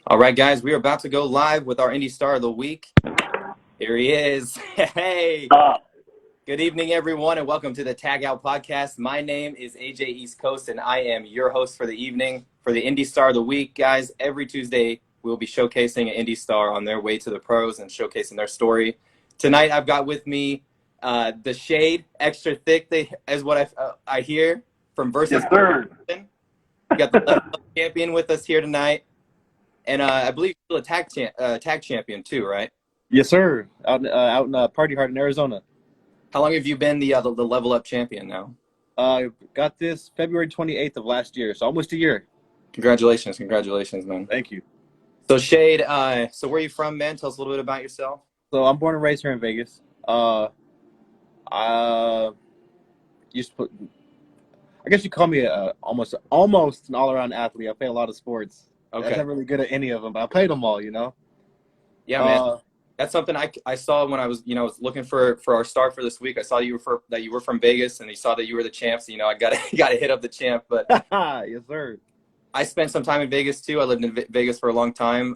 All right, guys, we are about to go live with our Indie Star of the Week. Here he is. Hey, good evening, everyone, and welcome to the Tag Out Podcast. My name is AJ East Coast, and I am your host for the evening for the Indie Star of the Week. Guys, every Tuesday, we'll be showcasing an Indie Star on their way to the pros and showcasing their story. Tonight, I've got with me the shade, extra thick, is what I hear from Versus. Yes, sir. We got the level up champion with us here tonight. And I believe you're still a tag champion too, right? Yes, sir. Out in Party Hard in Arizona. How long have you been the level up champion now? Got this February 28th of last year, so almost a year. Congratulations, man. Thank you. So Shade, so where are you from, man? Tell us a little bit about yourself. So I'm born and raised here in Vegas. I guess you call me almost an all-around athlete. I play a lot of sports. Okay. I'm not really good at any of them, but I played them all, Yeah, man. That's something I saw when I was, was looking for our star for this week. I saw that you were from Vegas, and you saw that you were the champ. So, I got to hit up the champ. But yes, sir. I spent some time in Vegas too. I lived in Vegas for a long time.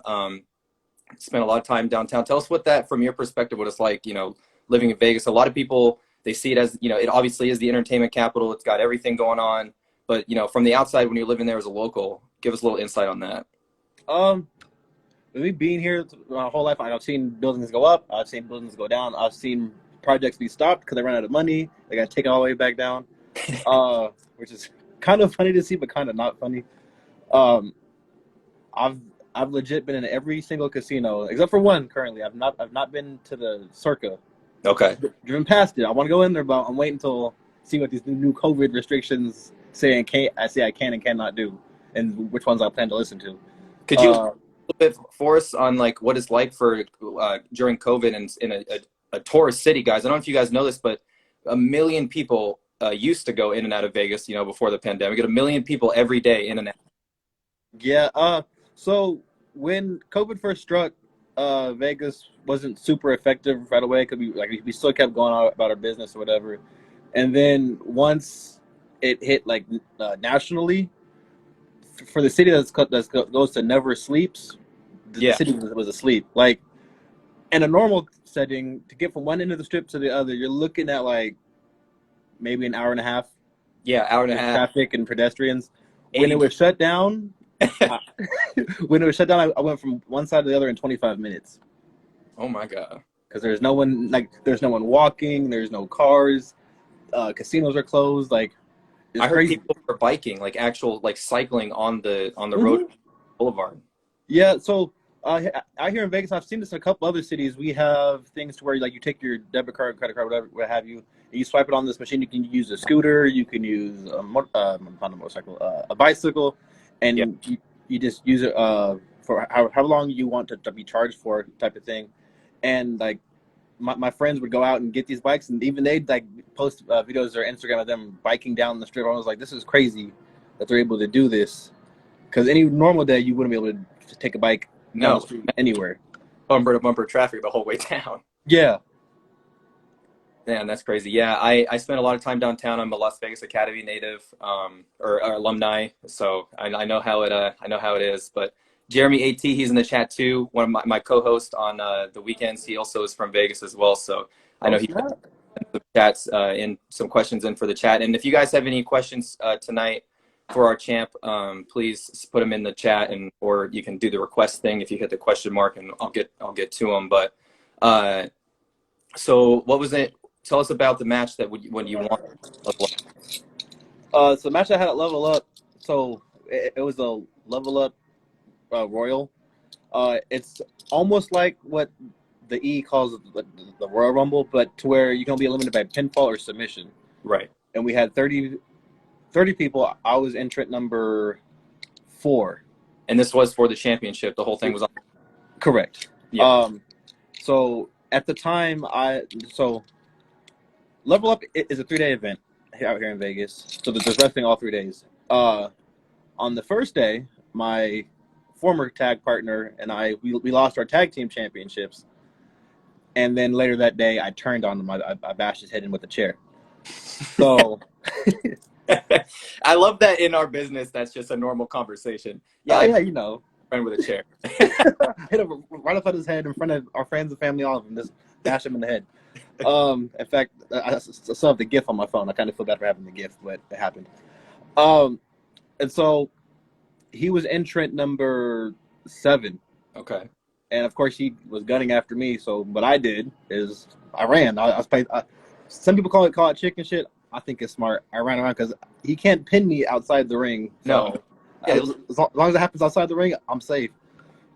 Spent a lot of time downtown. Tell us from your perspective, what it's like, living in Vegas. A lot of people, they see it as, it obviously is the entertainment capital. It's got everything going on. But, from the outside, when you're living there as a local, give us a little insight on that. With me being here my whole life, I've seen buildings go up. I've seen buildings go down. I've seen projects be stopped because they ran out of money. They got to take it all the way back down, which is kind of funny to see, but kind of not funny. I've legit been in every single casino except for one currently. I've not been to the Circa. Okay. Driven past it. I want to go in there, but I'm waiting until see what these new COVID restrictions say I can and cannot do, and which ones I plan to listen to. Could you a little bit for us on like what it's like for during COVID and in a tourist city, guys? I don't know if you guys know this, but 1 million people used to go in and out of Vegas, before the pandemic. We get 1 million people every day in and out. Yeah. So when COVID first struck, Vegas wasn't super effective right away because we still kept going on about our business or whatever. And then once it hit nationally, for the city that goes to never sleeps, the city was asleep. Like in a normal setting, to get from one end of the strip to the other, you're looking at maybe an hour and a half. Yeah, hour and a half. Traffic and pedestrians. When it was shut down, I went from one side to the other in 25 minutes. Oh my God! Because there's no one walking. There's no cars. Casinos are closed. I heard people were biking, actual cycling on the road boulevard. Yeah, so out here in Vegas, I've seen this in a couple other cities. We have things to where you take your debit card, credit card, whatever, what have you, and you swipe it on this machine. You can use a scooter, you can use not a motorcycle, a bicycle, and you just use it for how long you want to be charged for, type of thing. And my friends would go out and get these bikes, and even they'd post videos or Instagram of them biking down the strip. I was like, this is crazy that they're able to do this, because any normal day you wouldn't be able to take a bike down the street anywhere. Bumper to bumper traffic the whole way down. Yeah. Man, that's crazy. Yeah, I spent a lot of time downtown. I'm a Las Vegas Academy native, or alumni, so I know how it is. But Jeremy AT, he's in the chat too. One of my co-hosts on the weekends. He also is from Vegas as well. So I know he put the chats in some questions in for the chat. And if you guys have any questions tonight for our champ, please put them in the chat, or you can do the request thing if you hit the question mark, and I'll get to them. But so what was it? Tell us about the match when you won. So the match I had at Level Up. So it was a Level Up Royal. It's almost like what the E calls the Royal Rumble, but to where you can be eliminated by pinfall or submission. Right. And we had 30 people. I was entrant number 4. And this was for the championship. The whole thing was on. Correct. Yeah. So at the time, Level Up is a 3-day event out here in Vegas. So there's wrestling all 3 days. On the first day, my former tag partner and we lost our tag team championships. And then later that day, I turned on him. I bashed his head in with a chair. So I love that in our business. That's just a normal conversation. Yeah, friend with a chair. Hit him right up on his head in front of our friends and family, all of them. Just bash him in the head. In fact, I still have the GIF on my phone. I kind of feel bad for having the GIF, but it happened. And so he was entrant number 7. Okay. And of course, he was gunning after me. So what I did is I ran. I was playing. Some people call it chicken shit. I think it's smart. I ran around because he can't pin me outside the ring. So No. Yeah, as long as it happens outside the ring, I'm safe.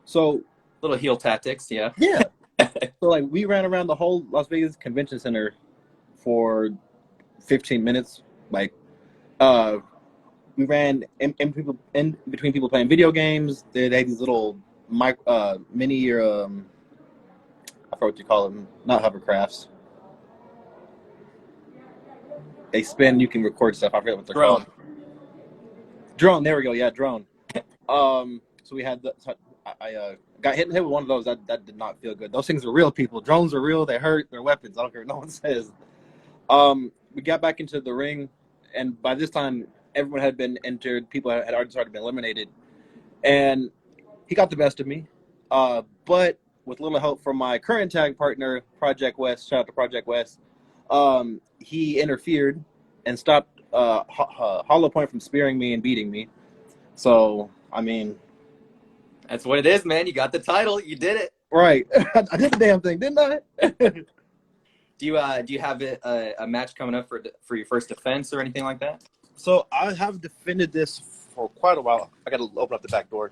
So little heel tactics, yeah. yeah. So like we ran around the whole Las Vegas Convention Center for 15 minutes. Like we ran in between people playing video games. They had these little mini or I forgot what you call them. Not hovercrafts. They spin. You can record stuff. I forget what they're called. Drone. There we go. Yeah, drone. So we had I got hit with one of those. That did not feel good. Those things are real, people. Drones are real. They hurt. They're weapons. I don't care what no one says. We got back into the ring, and by this time, everyone had been entered. People had already started being eliminated, and he got the best of me. But with little help from my current tag partner, Project West. Shout out to Project West. He interfered and stopped Hollow Point from spearing me and beating me. So, I mean, that's what it is, man. You got the title. You did it. Right. I did the damn thing, didn't I? Do you have a match coming up for your first defense or anything like that? So I have defended this for quite a while. I got to open up the back door.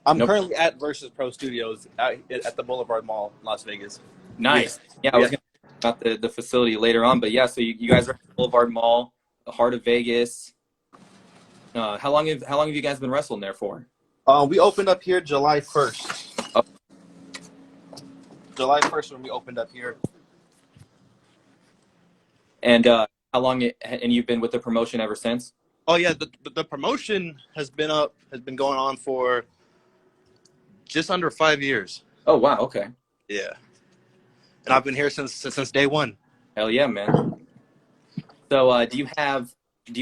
I'm currently at Versus Pro Studios at the Boulevard Mall in Las Vegas. Nice. Yeah, I was going to talk about the facility later on, but yeah, so you guys are at the Boulevard Mall, the heart of Vegas. How long have you guys been wrestling there for? We opened up here July 1st. Oh. July 1st when we opened up here. And how long? And you've been with the promotion ever since? Oh yeah, the promotion has been going on for just under 5 years. Oh wow, okay. Yeah, and I've been here since day one. Hell yeah, man. So do you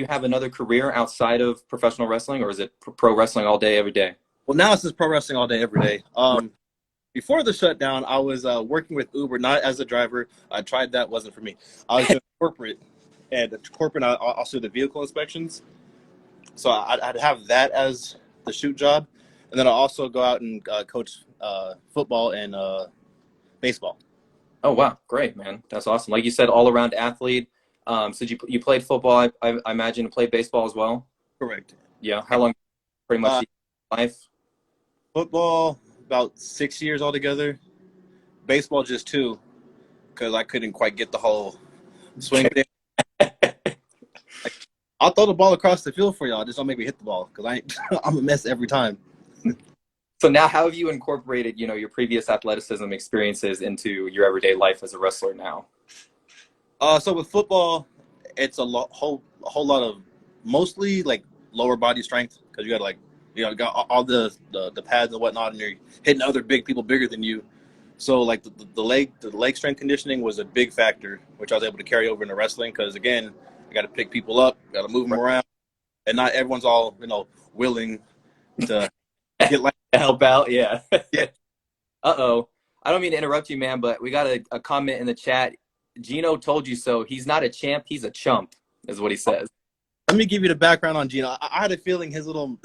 have another career outside of professional wrestling, or is it pro wrestling all day, every day? Well, now it's just pro wrestling all day, every day. Before the shutdown, I was working with Uber, not as a driver. I tried that, wasn't for me. I was doing corporate, and corporate, I also do the vehicle inspections. So I'd have that as the shoot job, and then I also go out and coach football and baseball. Oh wow, great, man. That's awesome. Like you said, all around athlete. So you played football, I imagine, and played baseball as well? Correct. Yeah. How long? Pretty much life. Football, about 6 years altogether. Baseball, just 2, because I couldn't quite get the whole swing thing. I'll throw the ball across the field for y'all. Just don't make me hit the ball, because I'm a mess every time. So now, how have you incorporated, your previous athleticism experiences into your everyday life as a wrestler now? So with football, it's a whole lot of mostly like lower body strength, because you got got all the pads and whatnot, and you're hitting other big people bigger than you. So like the leg strength conditioning was a big factor, which I was able to carry over into wrestling, because again, I got to pick people up, got to move them around, and not everyone's all willing to get like help out. Yeah. Yeah. Uh-oh. I don't mean to interrupt you, man, but we got a comment in the chat. GINO told you so. He's not a champ. He's a chump, is what he says. Let me give you the background on GINO. I had a feeling his little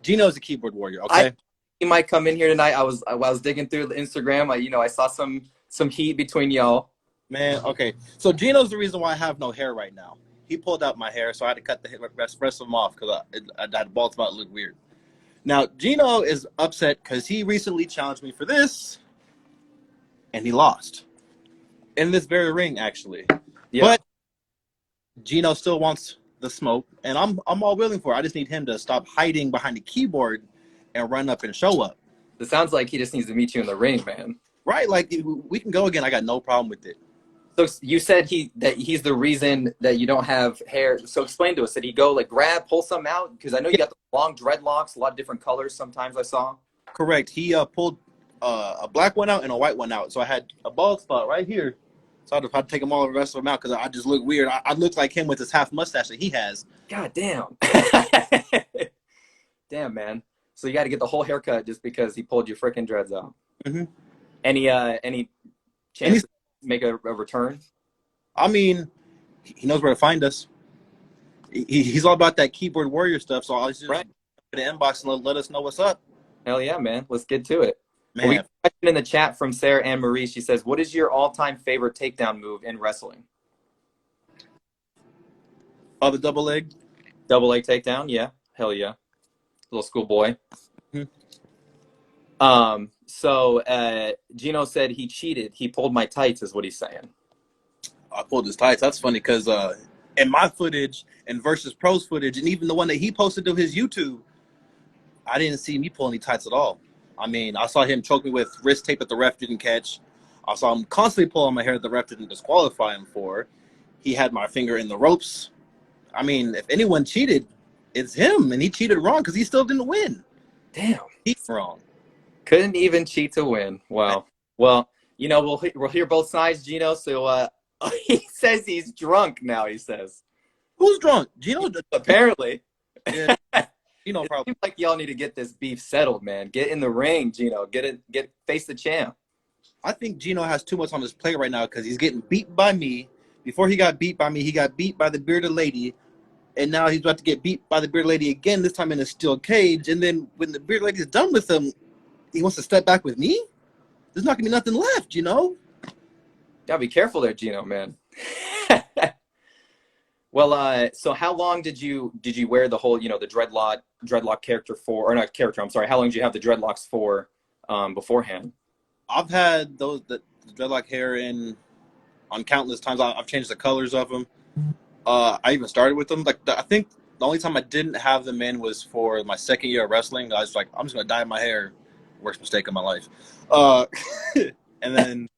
GINO's a keyboard warrior. Okay, he might come in here tonight. I was digging through the Instagram. I saw some heat between y'all. Man, okay. So GINO's the reason why I have no hair right now. He pulled out my hair, so I had to cut the rest of them off because I had bald spot look weird. Now GINO is upset because he recently challenged me for this, and he lost in this very ring, actually. Yeah. But GINO still wants the smoke, and I'm all willing for it. I just need him to stop hiding behind the keyboard and run up and show up. It sounds like he just needs to meet you in the ring, man. Right, like we can go again. I got no problem with it. So you said that he's the reason that you don't have hair. So explain to us. Did he go pull some out? Because I know you got the long dreadlocks, a lot of different colors. Sometimes I saw. Correct. He pulled a black one out and a white one out. So I had a bald spot right here. So I had to take them all the rest of them out because I just look weird. I look like him with his half mustache that he has. God damn. Damn, man. So you got to get the whole haircut just because he pulled your freaking dreads out. Hmm. Any And chance to make a return? I mean, he knows where to find us. He's all about that keyboard warrior stuff. So I'll just Right. the inbox and let us know what's up, Hell yeah, man. Let's get to it. Well, we got man. a question in the chat from Sarah Ann Marie. She says, "What is your all-time favorite takedown move in wrestling?" The double leg. Double leg takedown. Yeah. Hell yeah. Little schoolboy. Hmm. So Gino said he cheated. He pulled my tights, is what he's saying. I pulled his tights. That's funny because in my footage and versus pros footage, and even the one that he posted to his YouTube, I didn't see me pull any tights at all. I mean, I saw him choke me with wrist tape that the ref didn't catch. I saw him constantly pull on my hair that the ref didn't disqualify him for. He had my finger in the ropes. I mean, if anyone cheated, it's him, and he cheated wrong because he still didn't win. Damn. He's wrong. Couldn't even cheat to win. Wow. Well, we'll hear both sides, Gino. So he says he's drunk now. He says Who's drunk? Gino? apparently. Yeah, Gino It probably. seems like y'all need to get this beef settled, man. Get in the ring, Gino. Get face the champ. I think Gino has too much on his plate right now because he's getting beat by me. Before he got beat by me, he got beat by the bearded lady. And now he's about to get beat by the bearded lady again, this time in a steel cage. And then when the bearded lady is done with him, he wants to step back with me? There's not going to be nothing left, you know? Gotta be careful there, Gino, man. Well, so how long did you wear the whole, the dreadlock character for, or not character, I'm sorry, how long did you have the dreadlocks for beforehand? I've had the dreadlock hair in on countless times. I've changed the colors of them. I even started with them. I think the only time I didn't have them in was for my second year of wrestling. I was like, I'm just going to dye my hair. Worst mistake of my life. Uh, and then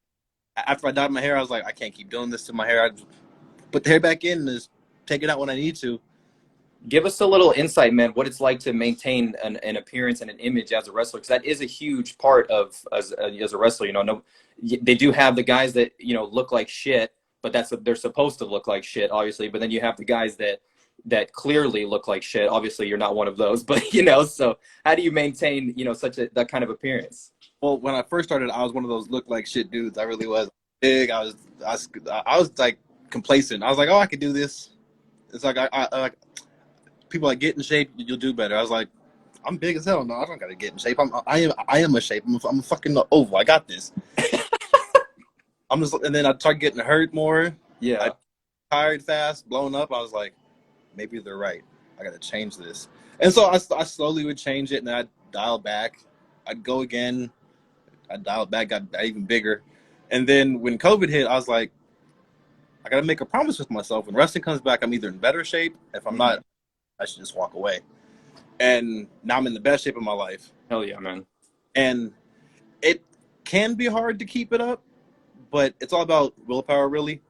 after I dyed my hair, I was like, I can't keep doing this to my hair. I put the hair back in and just take it out when I need to. Give us a little insight, man, what it's like to maintain an appearance and an image as a wrestler, because that is a huge part of as a wrestler. No, they do have the guys that look like shit, but they're supposed to look like shit, obviously. But then you have the guys that clearly look like shit. Obviously, you're not one of those, but so how do you maintain that kind of appearance? Well, when I first started, I was one of those look like shit dudes. I really was big. I was like complacent. I was like, oh, I could do this. It's like I people like get in shape, you'll do better. I was like, I'm big as hell. No, I don't gotta get in shape. I am a shape. I'm a fucking oval. I got this. And then I started getting hurt more. Yeah. I tired fast, blown up. I was like, maybe they're right. I gotta change this. And so I slowly would change it, and then I'd dial back. I'd go again. I dialed back, got even bigger. And then when COVID hit, I was like, I gotta make a promise with myself. When wrestling comes back, I'm either in better shape. If I'm not, I should just walk away. And now I'm in the best shape of my life. Hell yeah, man. And it can be hard to keep it up, but it's all about willpower, really.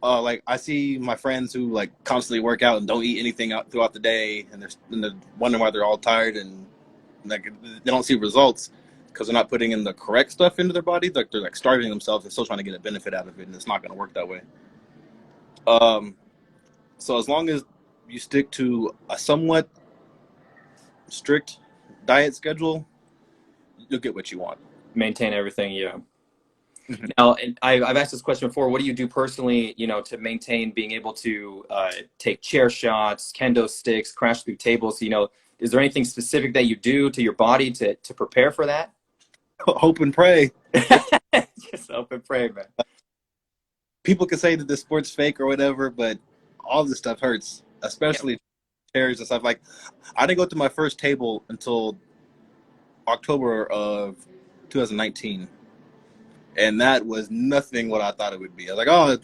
Like I see my friends who like constantly work out and don't eat anything out throughout the day, and they're wondering why they're all tired and like they don't see results because they're not putting in the correct stuff into their body. They're like starving themselves and still trying to get a benefit out of it, and it's not going to work that way. So as long as you stick to a somewhat strict diet schedule, you'll get what you want. Maintain everything, yeah. Now, and I've asked this question before. What do you do personally, to maintain being able to take chair shots, kendo sticks, crash through tables? Is there anything specific that you do to your body to prepare for that? Hope and pray. Just hope and pray, man. People can say that the sport's fake or whatever, but all this stuff hurts, especially chairs and stuff. Like, I didn't go to my first table until October of 2019. And that was nothing what I thought it would be. I was like, oh,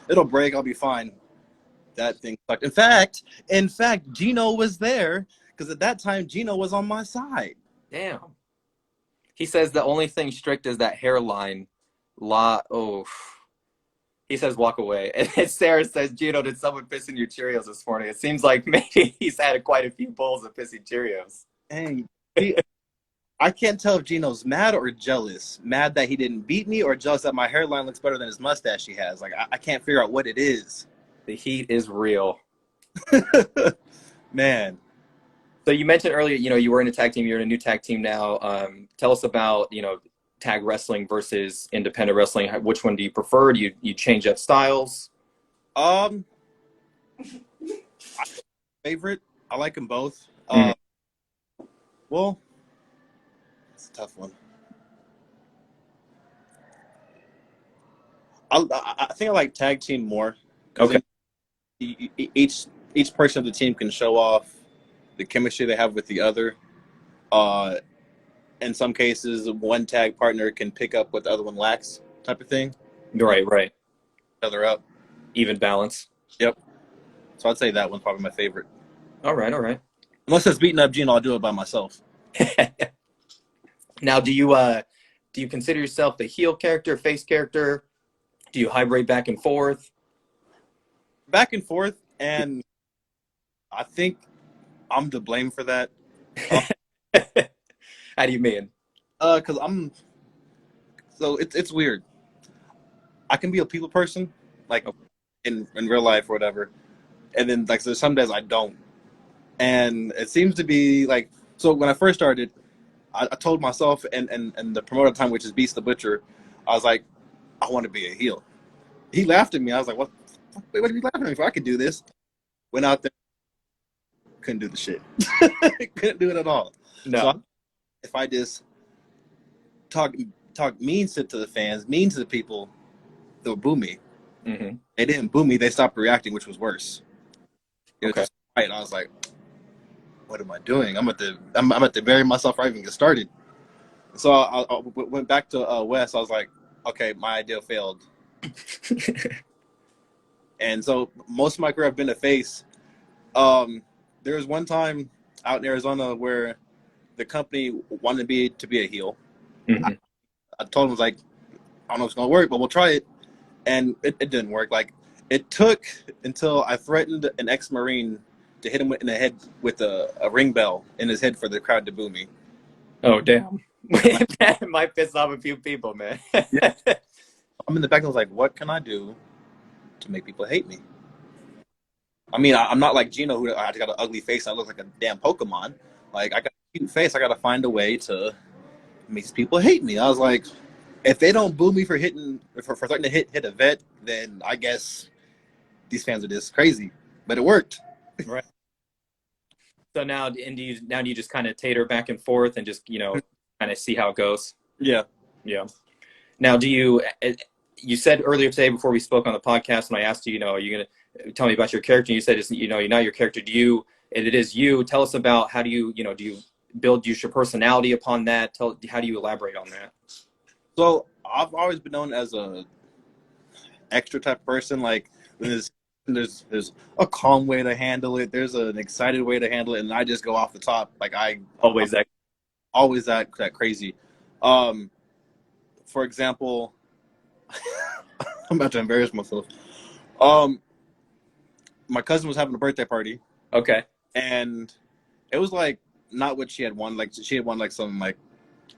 it'll break. I'll be fine. That thing sucked. In fact, Gino was there because at that time, Gino was on my side. Damn. He says the only thing strict is that hairline. Oh. He says walk away. And Sarah says, Gino, did someone piss in your Cheerios this morning? It seems like maybe he's had quite a few bowls of pissy Cheerios. Hey, I can't tell if Gino's mad or jealous. Mad that he didn't beat me or jealous that my hairline looks better than his mustache he has. Like, I can't figure out what it is. The heat is real. Man. So you mentioned earlier, you were in a tag team. You're in a new tag team now. Tell us about, tag wrestling versus independent wrestling. Which one do you prefer? Do you change up styles? Um, favorite. I like them both. Mhm. Well, it's a tough one. I think I like tag team more because Okay. then each person of the team can show off the chemistry they have with the other. Uh, in some cases, one tag partner can pick up what the other one lacks, type of thing. Like Right, right. each other up. Even balance. Yep. So I'd say that one's probably my favorite. All right, all right. Unless it's beating up Gino, I'll do it by myself. Now, do you consider yourself the heel character, face character? Do you hybrid back and forth? Back and forth, and I think I'm to blame for that. Uh, How do you mean? Cause I'm so it's weird. I can be a people person, like in real life or whatever, and then like there's some days I don't, and it seems to be like so. When I first started, I told myself and the promoter at the time, which is Beast the Butcher, I was like, I want to be a heel. He laughed at me. I was like, what? Wait, what are you laughing at me for? I could do this. Went out there, couldn't do the shit. Couldn't do it at all. So No. if I just talk talk mean shit to the fans, mean to the people, they'll boo me. Hmm. They didn't boo me. They stopped reacting, which was worse. It was Okay. just right. I was like, what am I doing? I'm at the bury myself right even get started. So I went back to West. I was like, okay, my idea failed. And so most of my career I've been a face. Um, there was one time out in Arizona where the company wanted me to be a heel. I, Hmm. I told them I was like, I don't know if it's gonna work, but we'll try it. And it didn't work. Like it took until I threatened an ex-marine to hit him in the head with a ring bell in his head for the crowd to boo me. Oh, damn. Like, That might piss off a few people, man. yeah, I'm in the back. And I was like, what can I do to make people hate me? I mean, I'm not like Gino, who I got an ugly face and I look like a damn Pokemon. Like, I got a cute face. I got to find a way to make these people hate me. I was like, if they don't boo me for starting to hit a vet, then I guess these fans are just crazy. But it worked. Right. So now do you just kind of tater back and forth and just kind of see how it goes? Yeah. Yeah. Now, you said earlier today before we spoke on the podcast when I asked you, are you gonna tell me about your character? And you said it's you're not your character. It is you. Tell us about how do you build use your personality upon that? How do you elaborate on that? So I've always been known as a extra type person. Like there's a calm way to handle it. There's an excited way to handle it, and I just go off the top. Like I'm Always that. always that crazy. Um, for example, I'm about to embarrass myself. Um, my cousin was having a birthday party, Okay. and it was like not what she had won. Like she had won like some like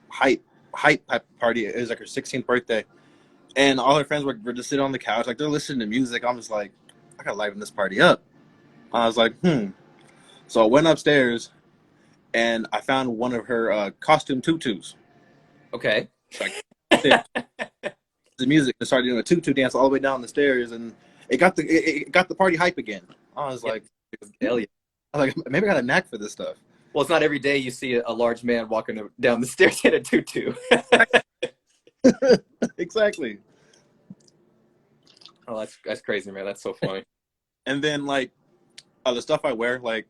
hype type party. It was like her 16th birthday, and all her friends were just sitting on the couch, like they're listening to music. I'm just like, I gotta liven this party up. I was like, So I went upstairs and I found one of her costume tutus. Okay. Like the music and started doing a tutu dance all the way down the stairs, and it got the party hype again. I was Yeah. like, Hell yeah. I was like, maybe I got a knack for this stuff. Well, it's not every day you see a large man walking down the stairs in a tutu. Exactly. Oh, that's crazy, man. That's so funny. And then like the stuff I wear, like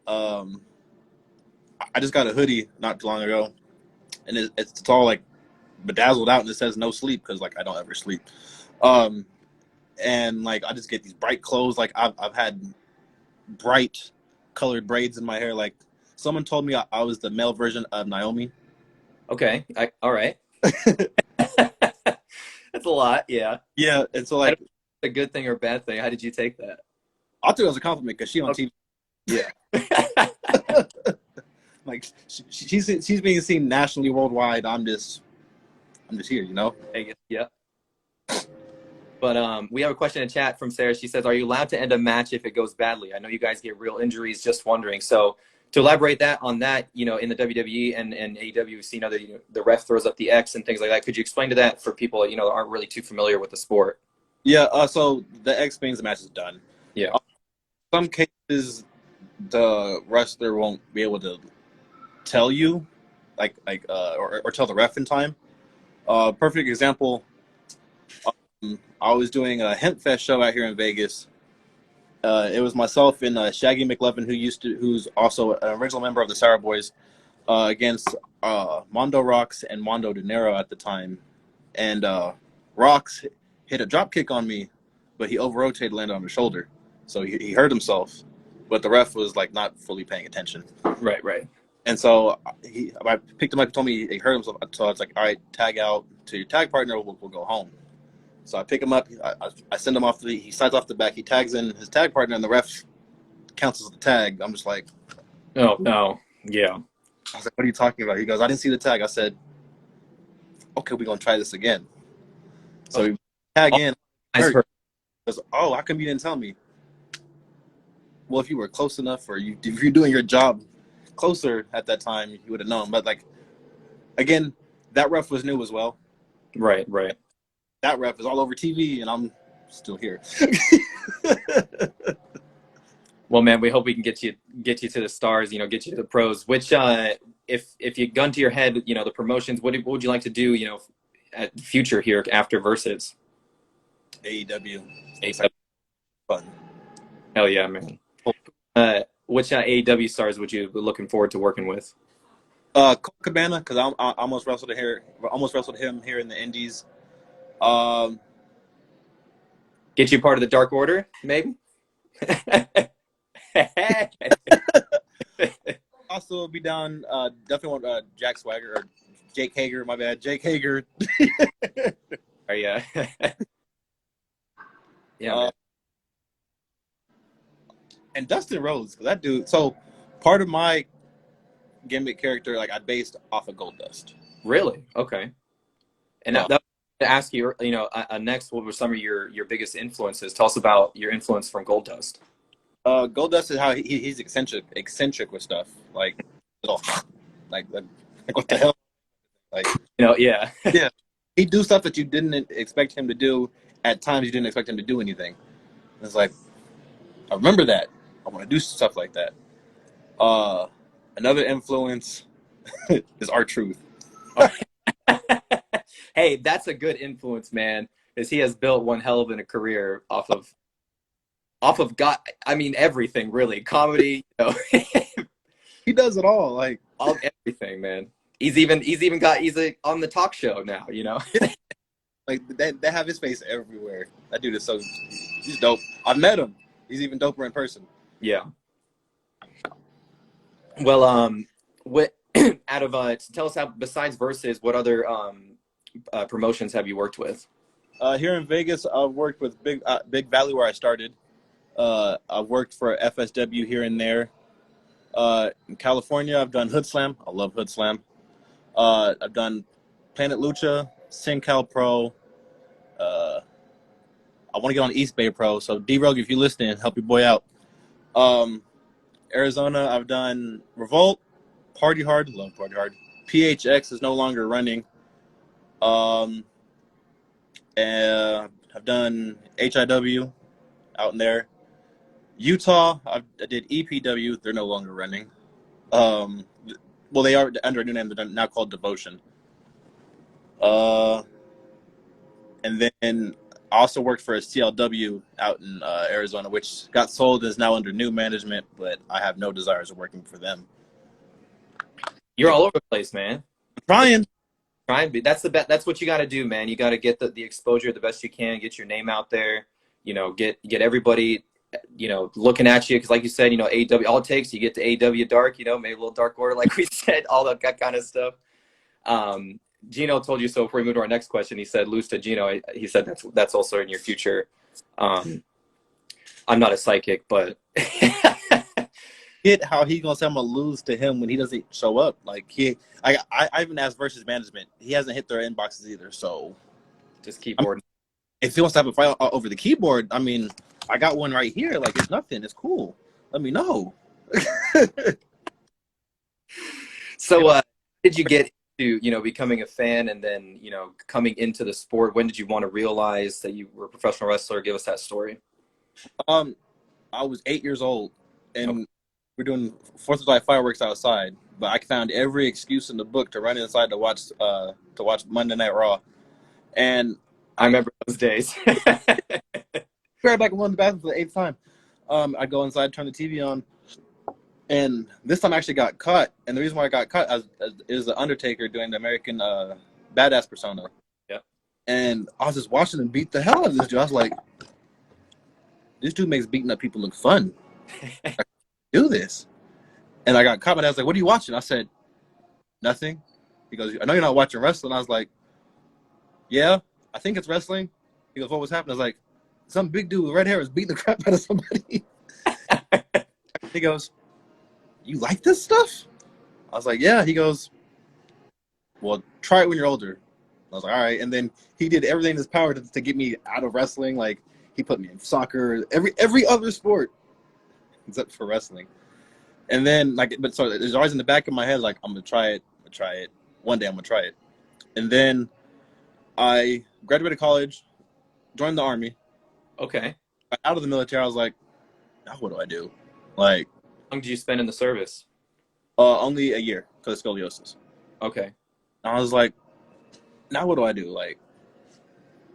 um, I just got a hoodie not too long ago, and it's all like bedazzled out, and it says no sleep because like I don't ever sleep. Um, and like I just get these bright clothes. Like I've had bright colored braids in my hair. Like someone told me I was the male version of Naomi. Okay. All right. That's a lot. Yeah. Yeah, and so I don't like know if it's a good thing or a bad thing. How did you take that? I took it as a compliment because she on Okay. TV. Yeah. Like she's being seen nationally, worldwide. I'm just here, you know. I guess, yeah. But we have a question in chat from Sarah. She says, "Are you allowed to end a match if it goes badly? I know you guys get real injuries. Just wondering. So, To elaborate that on that, in the WWE and AEW, we've seen other, the ref throws up the X and things like that. Could you explain to that for people, that aren't really too familiar with the sport? Yeah. So the X means the match is done. Yeah. Some cases, the wrestler won't be able to tell you, or tell the ref in time. Perfect example. I was doing a Hemp Fest show out here in Vegas. It was myself and Shaggy McLovin, who's also an original member of the Sour Boys, against Mondo Rocks and Mondo De Niro at the time. And Rocks hit a drop kick on me, but he over rotated, landed on his shoulder, so he hurt himself. But the ref was like not fully paying attention. Right, right. And so I picked him up. He told me he hurt himself. So I was like, all right, tag out to your tag partner. We'll go home. So I pick him up. I send him off. He slides off the back. He tags in his tag partner, and the ref cancels the tag. I'm just like, oh no, yeah. I was like, what are you talking about? He goes, I didn't see the tag. I said, okay, we're gonna try this again. So we tag in. He goes, oh, how come you didn't tell me? Well, if you were close enough, or if you're doing your job closer at that time, you would have known. But like, again, that ref was new as well. Right, right. That ref is all over TV, and I'm still here. Well, man, we hope we can get you to the stars. Get you to the pros. Which, if you gun to your head, the promotions. What would you like to do? At the future here after Versus. AEW. AEW. Fun. Hell yeah, man. Which AEW stars would you be looking forward to working with? Colt Cabana, because I almost wrestled him here in the Indies. Get you part of the Dark Order, maybe. Also be down. Definitely want Jack Swagger or Jake Hager. My bad, Jake Hager. Oh yeah. Yeah. And Dustin Rhodes, because that dude. So part of my gimmick character, like I based off of Goldust. Really? Okay. And that to ask you, next, what were some of your biggest influences? Tell us about your influence from Goldust. Goldust is how he's eccentric with stuff. Like what the hell? Like, yeah. Yeah. He do stuff that you didn't expect him to do. At times, you didn't expect him to do anything. It's like, I remember that. I want to do stuff like that. Another influence is R-Truth. Hey, that's a good influence, man. Because he has built one hell of a career off of God. I mean, everything really. Comedy. He does it all. Like all everything, man. He's on the talk show now. Like they have his face everywhere. That dude is he's dope. I met him. He's even doper in person. Yeah. Well, what out of tell us how, besides Versus, what other promotions have you worked with? Here in Vegas, I've worked with Big Valley, where I started. I've worked for FSW here and there. In California, I've done Hood Slam. I love Hood Slam. I've done Planet Lucha, SinCal Pro. I want to get on East Bay Pro. So D-Rogue, if you're listening, help your boy out. Arizona, I've done Revolt, Party Hard, love Party Hard. PHX is no longer running. And I've done HIW out in there. Utah, I did EPW. They're no longer running. Well, they are under a new name. They're now called Devotion. And then I also worked for a CLW out in Arizona, which got sold and is now under new management, but I have no desires of working for them. You're all over the place, man. I'm trying. That's that's what you got to do, man. You got to get the exposure the best you can, get your name out there, get everybody, looking at you. Because like you said, AEW, all it takes, you get to AEW Dark, maybe a little Dark Order, like we said, all that kind of stuff. Gino told you so. Before we move to our next question, he said, lose to Gino. He said that's also in your future. I'm not a psychic, but Get how he gonna say I'm gonna lose to him when he doesn't show up. Like I even asked Versus management. He hasn't hit their inboxes either. So just keyboard. If he wants to have a fight over the keyboard, I mean, I got one right here. Like it's nothing. It's cool. Let me know. So, did you get to, becoming a fan and then, coming into the sport? When did you want to realize that you were a professional wrestler? Give us that story. Um, I was 8 years old, Okay. and we're doing Fourth of July fireworks outside. But I found every excuse in the book to run inside to watch Monday Night Raw, and I I remember those days. right back and won the bathroom for the eighth time. I go inside, turn the TV on, and this time I actually got cut. And the reason why I got cut is the Undertaker doing the American badass persona. Yeah. And I was just watching him beat the hell out of this dude. I was like, this dude makes beating up people look fun. Do this. And I got caught. My dad's like, "What are you watching?" I said, "Nothing." He goes, "I know you're not watching wrestling." I was like, "Yeah, I think it's wrestling." He goes, "What was happening?" I was like, "Some big dude with red hair is beating the crap out of somebody." He goes, "You like this stuff?" I was like, "Yeah." He goes, "Well, try it when you're older." I was like, "All right." And then he did everything in his power to get me out of wrestling. Like he put me in soccer, every other sport except for wrestling. And then but so there's always in the back of my head like I'm gonna try it. I'm gonna try it. One day I'm gonna try it. And then I graduated college, joined the army. Okay. Got out of the military, I was like, now what do I do? Like, How long did you spend in the service? only a year because of scoliosis. Okay. And I was like, now what do I do? Like,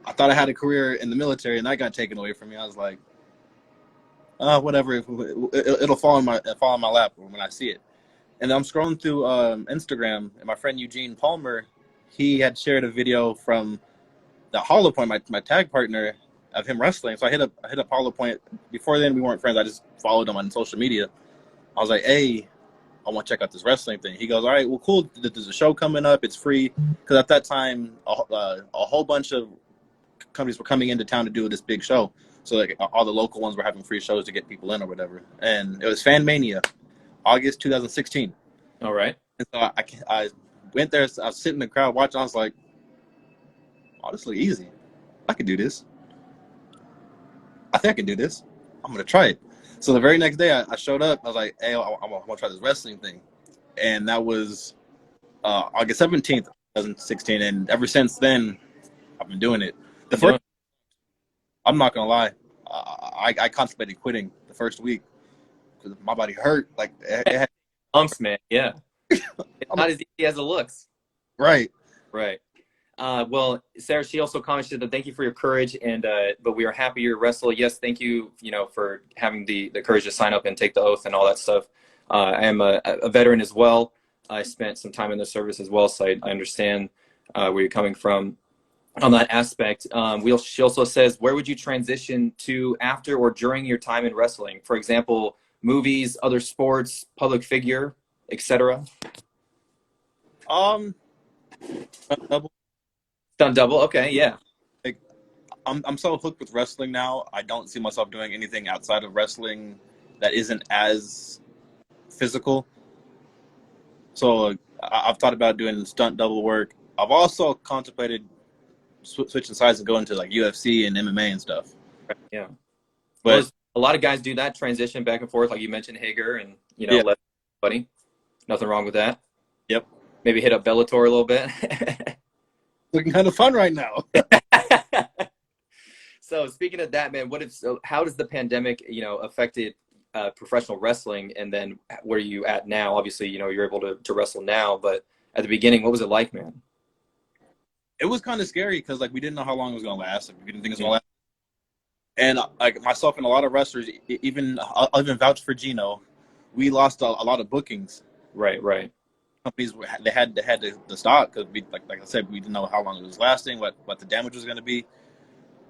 I thought I had a career in the military, and that got taken away from me. I was like, whatever. It'll fall in my lap when I see it. And I'm scrolling through Instagram, and my friend Eugene Palmer, he had shared a video from the Hollow Point, my tag partner, of him wrestling. So I hit up Hollow Point. Before then, we weren't friends. I just followed him on social media. I was like, "Hey, I want to check out this wrestling thing." He goes, "All right, well, cool. There's a show coming up. It's free." Because at that time, a whole bunch of companies were coming into town to do this big show. So like all the local ones were having free shows to get people in or whatever. And it was Fan Mania, August 2016. All right. And so I went there. I was sitting in the crowd watching. I was like, "Oh, this looks easy. I could do this. I think I can do this. I'm gonna try it." So the very next day, I showed up. I was like, "Hey, I'm gonna try this wrestling thing," and that was August 17th, 2016. And ever since then, I've been doing it. The Been first, doing I'm not gonna lie, I contemplated quitting the first week because my body hurt. Like it had, bumps, man. Yeah. It's not as easy as it looks. right. Right. Well, Sarah, she also commented that thank you for your courage, and but we are happy you wrestle. Yes, thank you, for having the courage to sign up and take the oath and all that stuff. I am a veteran as well. I spent some time in the service as well, so I understand where you're coming from on that aspect. She also says, where would you transition to after or during your time in wrestling? For example, movies, other sports, public figure, etc. Um, double. Done double. Okay, yeah. Like, I'm so hooked with wrestling now. I don't see myself doing anything outside of wrestling that isn't as physical. So I've thought about doing stunt double work. I've also contemplated switching sides and going to like UFC and MMA and stuff. Yeah. Well, But a lot of guys do that transition back and forth, like you mentioned, Hager and yeah, let buddy. Nothing wrong with that. yep, Maybe hit up Bellator a little bit. looking kind of fun right now. So speaking of that, man, how does the pandemic, affected professional wrestling, and then where are you at now? Obviously, you're able to wrestle now, but at the beginning, what was it like, man? It was kind of scary because like we didn't know how long it was gonna last. Like, we didn't think it was Mhm. gonna last. And like myself and a lot of wrestlers, even I'll even vouch for GINO, we lost a lot of bookings. Right, right. Companies they had to stop because we like I said we didn't know how long it was lasting, what the damage was going to be.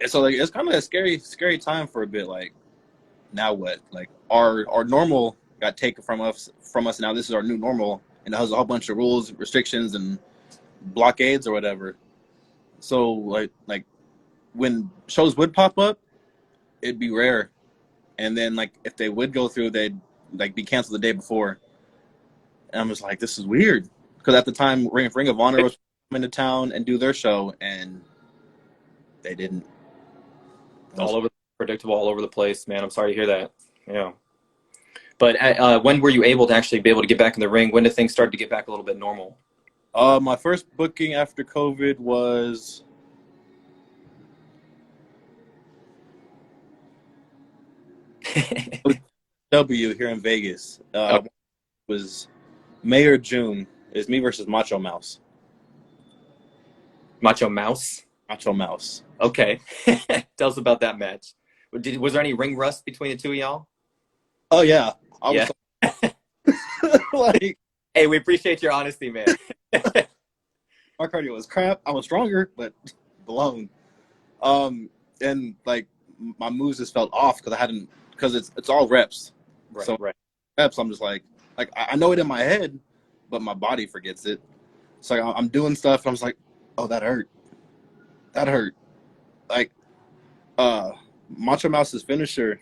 And so like it's kind of a scary time for a bit. Like now what? Like our normal got taken from us. Now this is our new normal, and it has a whole bunch of rules, restrictions, and blockades or whatever. So like when shows would pop up, it'd be rare, and then like if they would go through, they'd like be canceled the day before. And I'm just like, this is weird. Because at the time, Ring of Honor was coming to town and do their show, and they didn't. All over, predictable, all over the place, man. I'm sorry to hear that. Yeah. But when were you able to actually be able to get back in the ring? When did things start to get back a little bit normal? My first booking after COVID was W here in Vegas. Oh, Was May or June. It's me versus Macho Mouse. Macho Mouse. Macho Mouse. Okay, tell us about that match. Was there any ring rust between the two of y'all? Oh yeah, I Yeah. was like Hey, we appreciate your honesty, man. my cardio was crap. I was stronger, but blown. And like my moves just felt off because I hadn't because it's all reps. Right, So right. reps, I'm just like I know it in my head, but my body forgets it. So like, I'm doing stuff, and I'm just like, oh, that hurt. That hurt. Like uh, Macho Mouse's finisher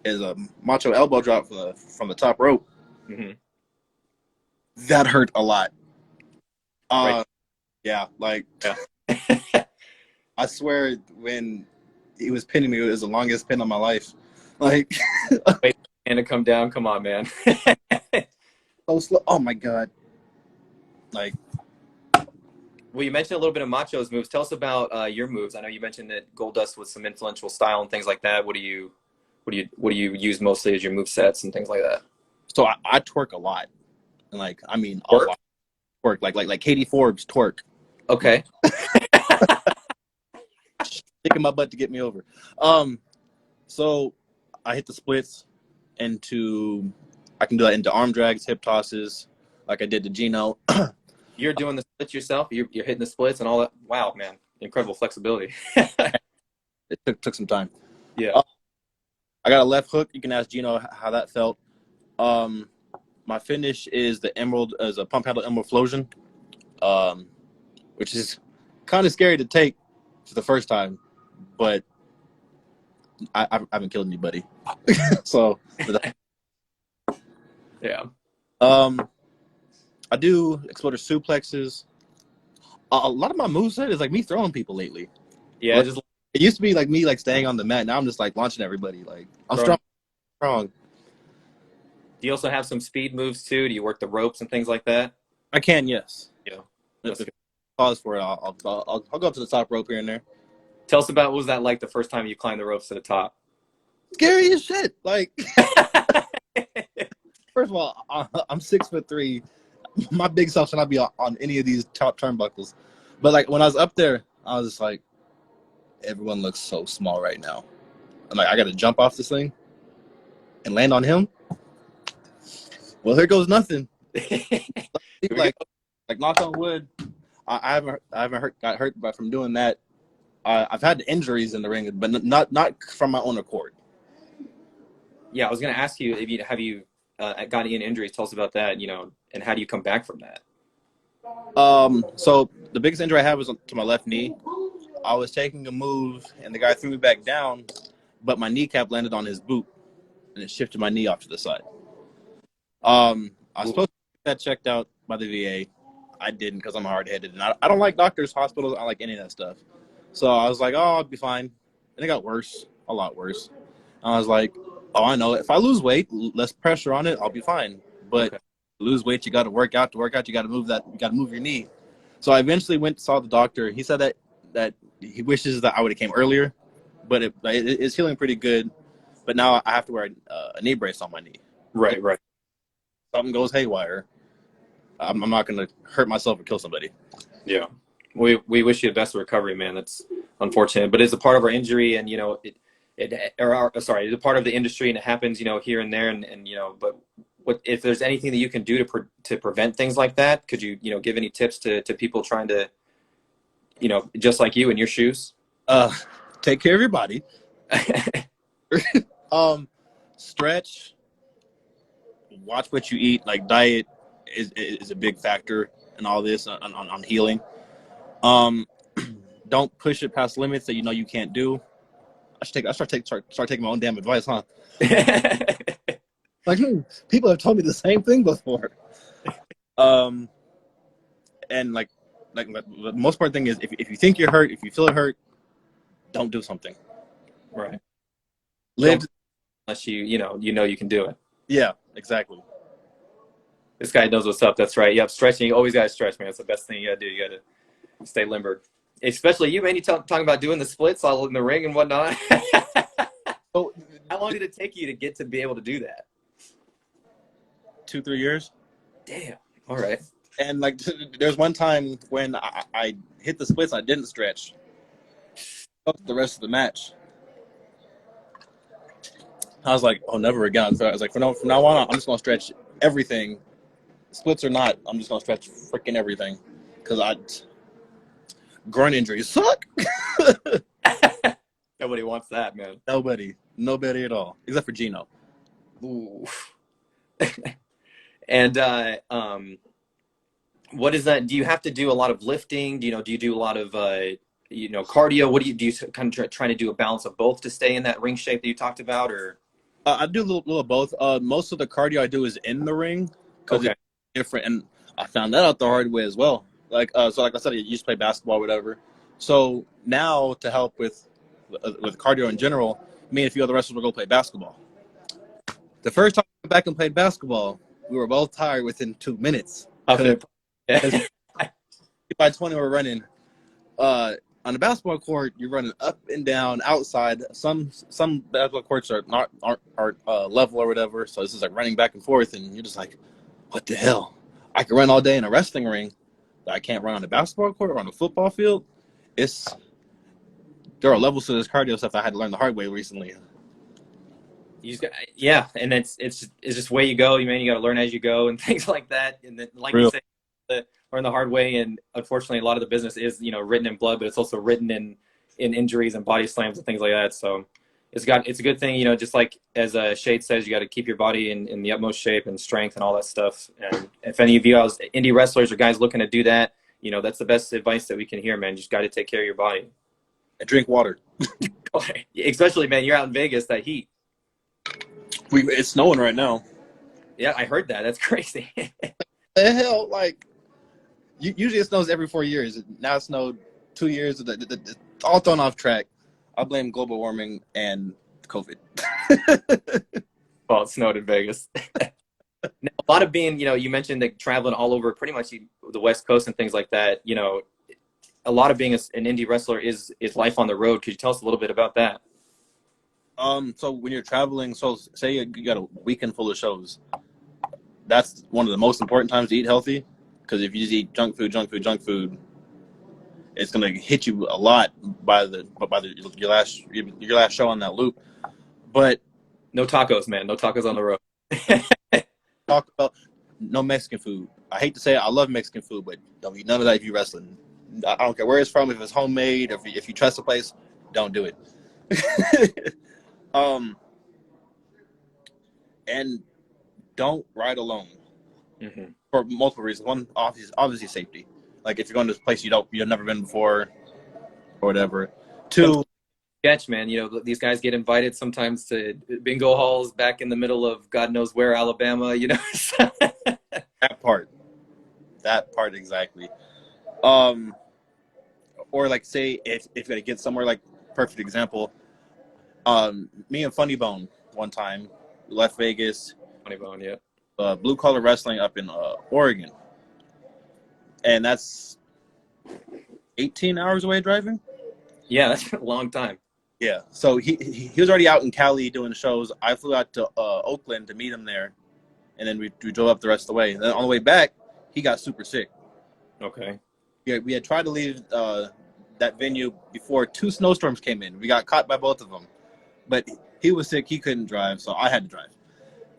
is a macho elbow drop from the top rope. Hmm. That hurt a lot. Right. Yeah, like Yeah. I swear when he was pinning me, it was the longest pin of my life. Like Wait, and to come down. Come on, man. so slow. Oh my god. Like Well, you mentioned a little bit of Macho's moves. Tell us about your moves. I know you mentioned that Goldust was some influential style and things like that. What do you use mostly as your move sets and things like that? so I twerk a lot, and like I mean a Work. lot. Twerk like Katie Forbes twerk, Okay. sticking my butt to get me over. So I hit the splits into I can do that into arm drags, hip tosses, like I did to GINO. You're doing the splits yourself. You're hitting the splits and all that. Wow, man, incredible flexibility. It took some time. Yeah. I got a left hook. You can ask Gino how that felt. Um, my finish is the emerald as a pump handle emerald flosion, um, which is kind of scary to take for the first time, but I haven't killed anybody. So, Yeah. um, I do exploder suplexes. A lot of my moveset is like me throwing people lately. Yeah. Like, Just it used to be like me like staying on the mat. Now I'm just like launching everybody. Like I'm throwing. strong. Do you also have some speed moves too? Do you work the ropes and things like that? I can, yes. Yeah. If That's it good. calls for it, I'll go up to the top rope here and there. Tell us about what was that like the first time you climbed the ropes to the top? Scary as shit. Like, first of all, I'm 6'3". My big self should not be on any of these top turnbuckles. But like when I was up there, I was just like, everyone looks so small right now. I'm like, I got to jump off this thing and land on him. Well, here goes nothing. Here we go. Like knock on wood. I haven't got hurt, but from doing that, I've had injuries in the ring, but not from my own accord. Yeah, I was going to ask you if you have you got any injuries. Tell us about that. And how do you come back from that? So the biggest injury I had was to my left knee. I was taking a move, and the guy threw me back down, but my kneecap landed on his boot, and it shifted my knee off to the side. I was supposed to get that checked out by the VA. I didn't because I'm hard-headed, and I don't like doctors, hospitals. I don't like any of that stuff. So I was like, oh, I'll be fine. And it got worse, a lot worse. I was like, oh, I know. If I lose weight, less pressure on it, I'll be fine. But Okay. lose weight, you got to work out. To work out, you got to move that. You got to move your knee. So I eventually went saw the doctor. He said that he wishes that I would have came earlier, but it's healing pretty good. But now I have to wear a knee brace on my knee. Right, right. Something goes haywire, I'm not going to hurt myself or kill somebody. Yeah. We wish you the best recovery, man. That's unfortunate, but it's a part of our injury, and it's a part of the industry, and it happens, here and there, and but what if there's anything that you can do to prevent things like that? Could you give any tips to people trying to just like you in your shoes? Uh, take care of your body. Stretch. Watch what you eat. Like diet is a big factor in all this on healing. Don't push it past limits that you can't do. I start taking my own damn advice, huh? Like people have told me the same thing before. And like the most important thing is if you think you're hurt, if you feel it hurt, don't do something. Right. Live. Don't, unless you can do it. Yeah, Exactly. This guy knows what's up. That's right. Yep, stretching. You always got to stretch, man. It's the best thing you got to do. You got to stay limber. Especially you, man. You talking about doing the splits all in the ring and whatnot. So How long did it take you to get to be able to do that? 2, 3 years. Damn. All right. And like, there's one time when I hit the splits, I didn't stretch the rest of the match. I was like, oh, never again. So I was like, from now on, I'm just gonna stretch everything, splits or not. I'm just gonna stretch freaking everything, because groin injuries suck. Nobody wants that, man. Nobody at all, except for GINO. Ooh. And what is that? Do you have to do a lot of lifting? Do you do a lot of cardio? What do you kind of trying to do a balance of both to stay in that ring shape that you talked about, or? I do a little of both. Most of the cardio I do is in the ring because Okay. it's different, and I found that out the hard way as well. Like like I said, I used to play basketball, or whatever. So now to help with cardio in general, me and a few other wrestlers will go play basketball. The first time we went back and played basketball, we were both tired within 2 minutes. Okay. Because by 20 we're running. On the basketball court, you're running up and down outside. Some basketball courts aren't level or whatever, so this is like running back and forth, and you're just like, what the hell? I can run all day in a wrestling ring, but I can't run on the basketball court or on the football field. There are levels to this cardio stuff I had to learn the hard way recently. You just got, yeah, and it's just way you go. You got to learn as you go and things like that. And then, like you Real. said, learn the hard way. And unfortunately, a lot of the business is written in blood, but it's also written in injuries and body slams and things like that. So it's a good thing. Just like as Shade says, you got to keep your body in the utmost shape and strength and all that stuff. And if any of you indie wrestlers or guys looking to do that, that's the best advice that we can hear, man. You just got to take care of your body And drink water. Especially, man, you're out in Vegas, that heat. It's snowing right now. Yeah, I heard that. That's crazy. The hell, like, usually it snows every 4 years. Now it snowed 2 years. It's all thrown off track. I blame global warming and COVID. Well, it snowed in Vegas. Now, a lot of being, you mentioned that traveling all over pretty much the West Coast and things like that. A lot of being an indie wrestler is life on the road. Could you tell us a little bit about that? So when you're traveling, so say you got a weekend full of shows, that's one of the most important times to eat healthy. Because if you just eat junk food, it's gonna hit you a lot by your last show on that loop. But No tacos, man. No tacos on the road. talk about no Mexican food. I hate to say it, I love Mexican food, but don't eat none of that if you're wrestling. I don't care where it's from, if it's homemade, if you trust the place, don't do it. And don't ride alone for multiple reasons. One, obviously safety. Like if you're going to a place you've never been before, or whatever. Two, Sketch, man. These guys get invited sometimes to bingo halls back in the middle of God knows where, Alabama. that part exactly. Or like say if you're gonna get somewhere, like perfect example. Me and Funny Bone one time left Vegas. Funny Bone, yeah. Blue Collar Wrestling up in Oregon, and that's 18 hours away driving. Yeah, that's a long time. Yeah, so he was already out in Cali doing shows. I flew out to Oakland to meet him there, and then we drove up the rest of the way. And then on the way back, he got super sick. Okay. Yeah, we had tried to leave that venue before 2 snowstorms came in. We got caught by both of them, but he was sick. He couldn't drive, so I had to drive,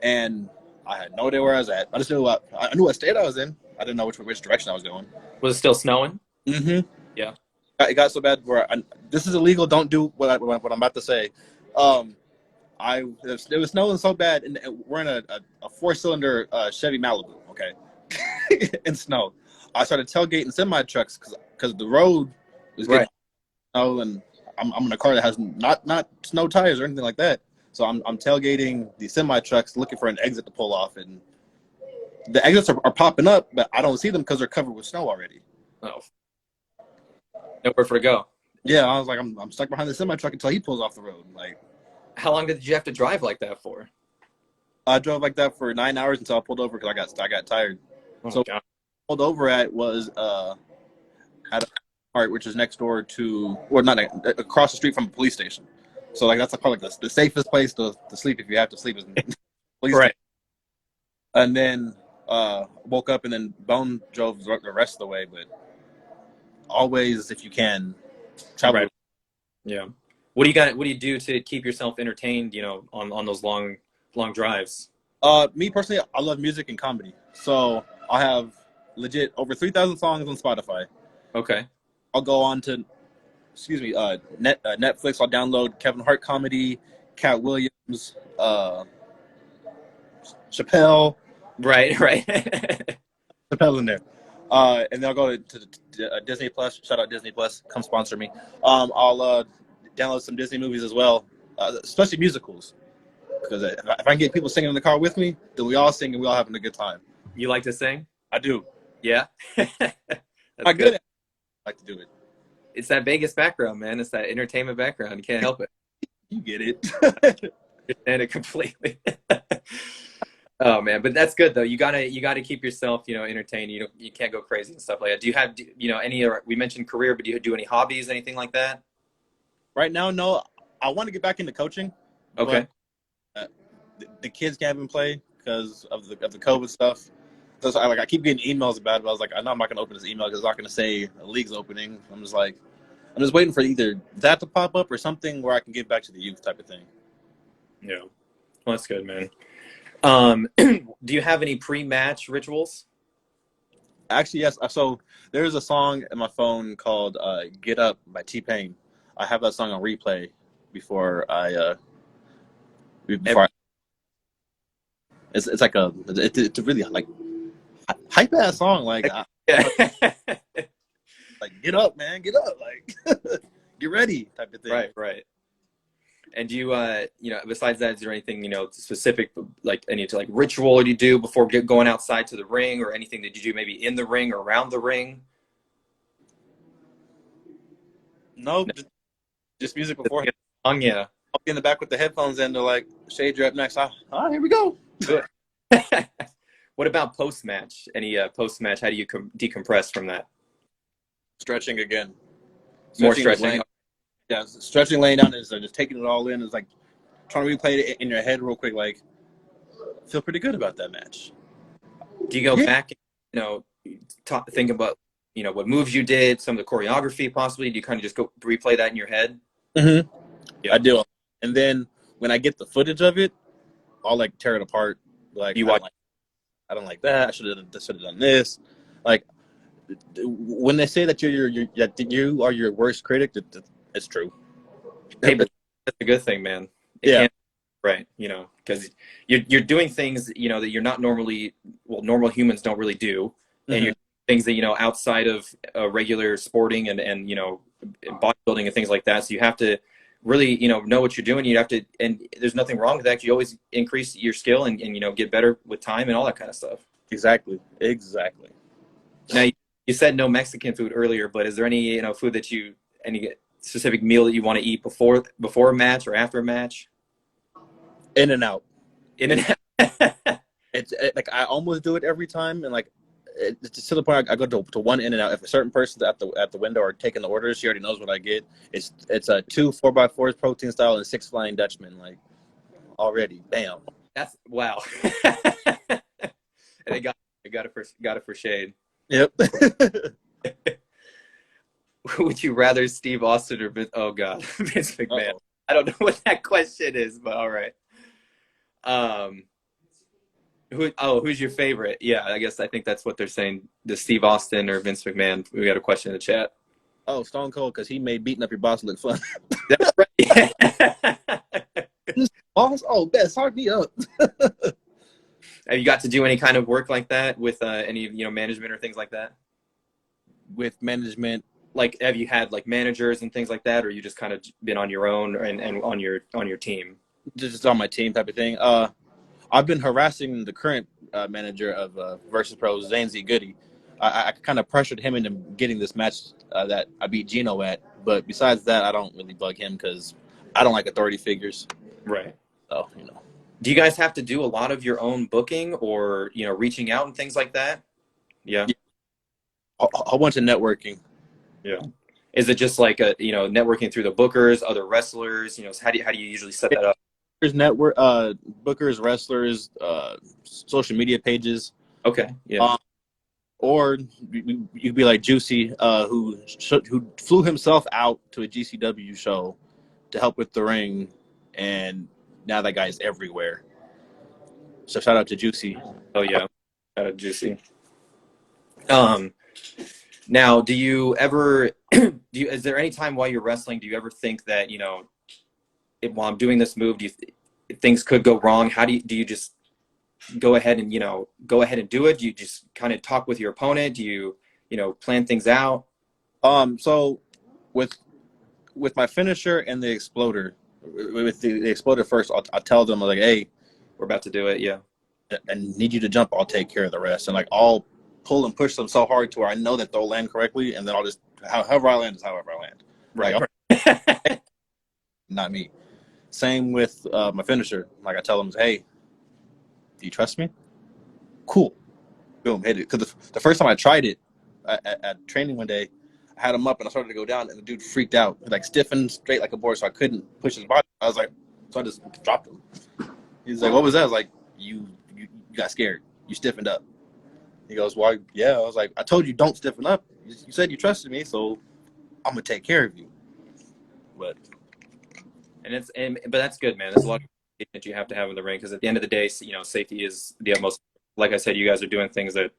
and I had no idea where I was at. I just knew I knew what state I was in. I didn't know which direction I was going. Was it still snowing? Mm-hmm. Yeah. It got so bad where this is illegal. Don't do what I'm about to say. It was snowing so bad, and we're in a 4-cylinder Chevy Malibu, okay, in snow. I started tailgating semi trucks because the road was getting snow, and I'm in a car that has not snow tires or anything like that. So I'm tailgating the semi trucks, looking for an exit to pull off, and the exits are popping up, but I don't see them because they're covered with snow already. Oh. Nowhere for to go. Yeah, I was like, I'm stuck behind the semi truck until he pulls off the road. Like, how long did you have to drive like that for? I drove like that for 9 hours until I pulled over because I got tired. Oh So God. pulled over at was at a part which is next door to, or not across the street from a police station. So like that's probably like the safest place to sleep if you have to sleep is in the police Right. station. And then woke up and then Bone drove the rest of the way. But always, if you can, travel. Right. Yeah. What do you got? What do you do to keep yourself entertained? On those long drives. Me personally, I love music and comedy. So I have legit over 3,000 songs on Spotify. Okay. I'll go on to, excuse me, Netflix. I'll download Kevin Hart comedy, Cat Williams, Chappelle. Right. Right. Chappelle in there. And then I'll go to Disney Plus. Shout out Disney Plus. Come sponsor me. I'll download some Disney movies as well, especially musicals. Because if I can get people singing in the car with me, then we all sing and we all having a good time. You like to sing? I do. Yeah. That's I'm good good. at it. I like to do it. It's that Vegas background, man. It's that entertainment background. You can't help it. You get it. Understand it completely. Oh man, but that's good though. You gotta keep yourself, entertained. You can't go crazy and stuff like that. Do you have, any? We mentioned career, but do you do any hobbies, anything like that? Right now, no. I want to get back into coaching, Okay. but the kids can't even play because of the COVID stuff. So I keep getting emails about it. But I was like, I know I'm not going to open this email because it's not going to say a league's opening. I'm just waiting for either that to pop up or something where I can get back to the youth type of thing. Yeah. Well, that's good, man. Do you have any pre-match rituals? Actually, yes. So there's a song in my phone called "Get Up" by T-Pain. I have that song on replay before I before I, it's like it's a really like hype ass song. Like Yeah. like get up, man, get up, like get ready type of thing. Right, right. And do you, besides that, is there anything, specific, like any like ritual you do before going outside to the ring, or anything that you do maybe in the ring or around the ring? No, just music before. Yeah. I'll be in the back with the headphones in. They're like, "Shade, you're up next." Here we go. Good. What about post match? Any post match? How do you decompress from that? Stretching again. More Stretching, stretching. yeah, stretching, laying down is just taking it all in. It's like trying to replay it in your head real quick. Like, feel pretty good about that match. Do you go Yeah. back, think about, what moves you did, some of the choreography possibly? Do you kind of just go replay that in your head? Mm-hmm. Yeah. I do. And then when I get the footage of it, I'll like tear it apart. Like, You watch. I don't like that. I should have done this. Like, when they say that you are your worst critic, it's true. Hey, but that's a good thing, man. Yeah. Right. Because you're doing things, that you're not normally, well, normal humans don't really do. And you're doing things that, outside of regular sporting and bodybuilding and things like that. So you have to really, know what you're doing. You have to, and there's nothing wrong with that. You always increase your skill and get better with time and all that kind of stuff. Exactly. Now, you said no Mexican food earlier, but is there any, food that any specific meal that you want to eat before a match or after a match? In and out. In and out. It's like I almost do it every time, and like it's to the point I go to one in and out. If a certain person's at the window or taking the orders, she already knows what I get. It's a 2 4x4s protein style and 6 Flying Dutchman. Like already, bam. That's wow. And I got it for Shade. Yep. Would you rather Steve Austin or Vince? Oh God, Vince McMahon. Uh-oh. I don't know what that question is, but all right. Who's your favorite? Yeah, I think that's what they're saying. The Steve Austin or Vince McMahon? We got a question in the chat. Oh, Stone Cold, because he made beating up your boss look fun. That's right. Boss, best hard me up. Have you got to do any kind of work like that with any management or things like that? With management, Like, have you had like managers and things like that, or you just kind of been on your own and on your team? just on my team type of thing. I've been harassing the current manager of Versus Pro, Zane Z. Goody. I kind of pressured him into getting this match that I beat GINO at. But besides that, I don't really bug him because I don't like authority figures. Right. So, Do you guys have to do a lot of your own booking or, reaching out and things like that? Yeah. Yeah, a whole bunch of networking. Yeah. Is it just like networking through the bookers, other wrestlers? How do you usually set that up? There's network, bookers, wrestlers, social media pages. Okay. Yeah. Um, or you'd be like Juicy, who flew himself out to a GCW show to help with the ring, and now that guy's everywhere. So shout out to Juicy. Oh yeah. Juicy. Um, Now, do you ever is there any time while you're wrestling, do you ever think that, while I'm doing this move, things could go wrong? Do you just go ahead and do it? Do you just kind of talk with your opponent? Do you, plan things out? So with my finisher and the exploder, with the exploder first, I'll tell them like, hey, We're about to do it. Yeah. I need you to jump. I'll take care of the rest, and like I'll pull and push them so hard to where I know that they'll land correctly, and then I'll just however I land is however I land. Right. Like, Right. not me. Same with my finisher. Like I tell them, hey, do you trust me? Cool. Boom, hit it. Because the first time I tried it at training one day, I had him up and I started to go down, and the dude freaked out. He like stiffened straight like a board, so I couldn't push his body. I was like, so I just dropped him. He's like, what was that? I was like, you got scared. You stiffened up. He goes, well, yeah. I was like, I told you don't stiffen up. You said you trusted me, so I'm gonna take care of you. But But that's good, man. There's a lot of that you have to have in the ring because at the end of the day, safety is the utmost. Like I said, you guys are doing things that,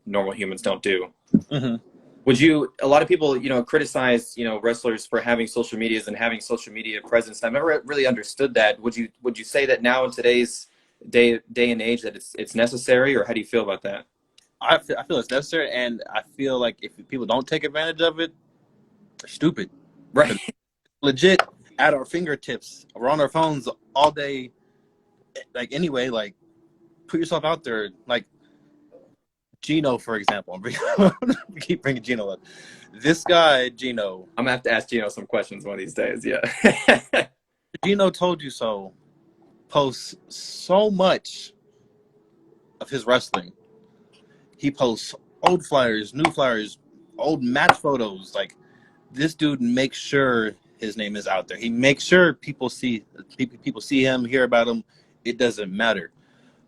normal humans don't do. mm-hmm. A lot of people, criticize, wrestlers for having social medias and having social media presence. I've never really understood that. Would you say that now in today's day and age that it's necessary, or how do you feel about that? I feel it's necessary, and I feel like if people don't take advantage of it, they're stupid. Right. Legit, at our fingertips, we're on our phones all day. Like anyway, like put yourself out there. Like GINO, for example. We keep bringing GINO up. This guy, GINO. I'm gonna have to ask Gino some questions one of these days. Yeah. GINO told you so. Posts so much of his wrestling. He posts old flyers, new flyers, old match photos. Like this dude makes sure his name is out there. He makes sure people see him, hear about him. It doesn't matter.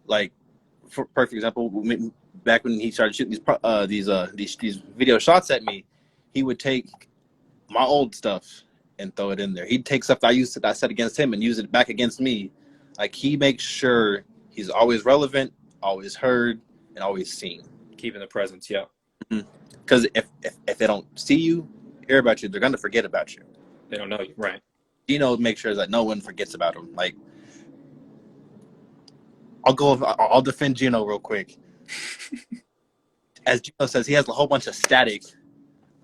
Like for perfect example, back when he started shooting these video shots at me, he would take my old stuff and throw it in there. He'd take stuff that I said against him and use it back against me. Like he makes sure he's always relevant, always heard, and always seen. Keeping the presence, yeah. Because if they don't see you, hear about you, they're gonna forget about you. They don't know you, right? Make sure that no one forgets about him. Like I'll defend GINO real quick. As GINO says, he has a whole bunch of static,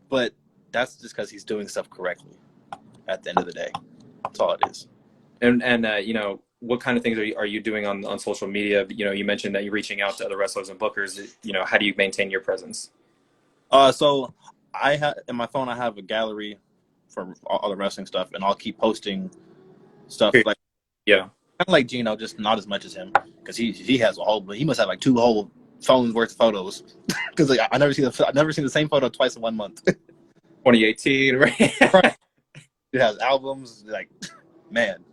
but that's just because he's doing stuff correctly. At the end of the day, that's all it is. And what kind of things are you doing on social media? You mentioned that you're reaching out to other wrestlers and bookers. How do you maintain your presence? So I have in my phone, I have a gallery for all the wrestling stuff, and I'll keep posting stuff like Yeah. kind of like GINO, just not as much as him because he has he must have like 2 whole phones worth of photos because like I've never seen the same photo twice in 1 month. 2018, right? Right. It has albums, like man.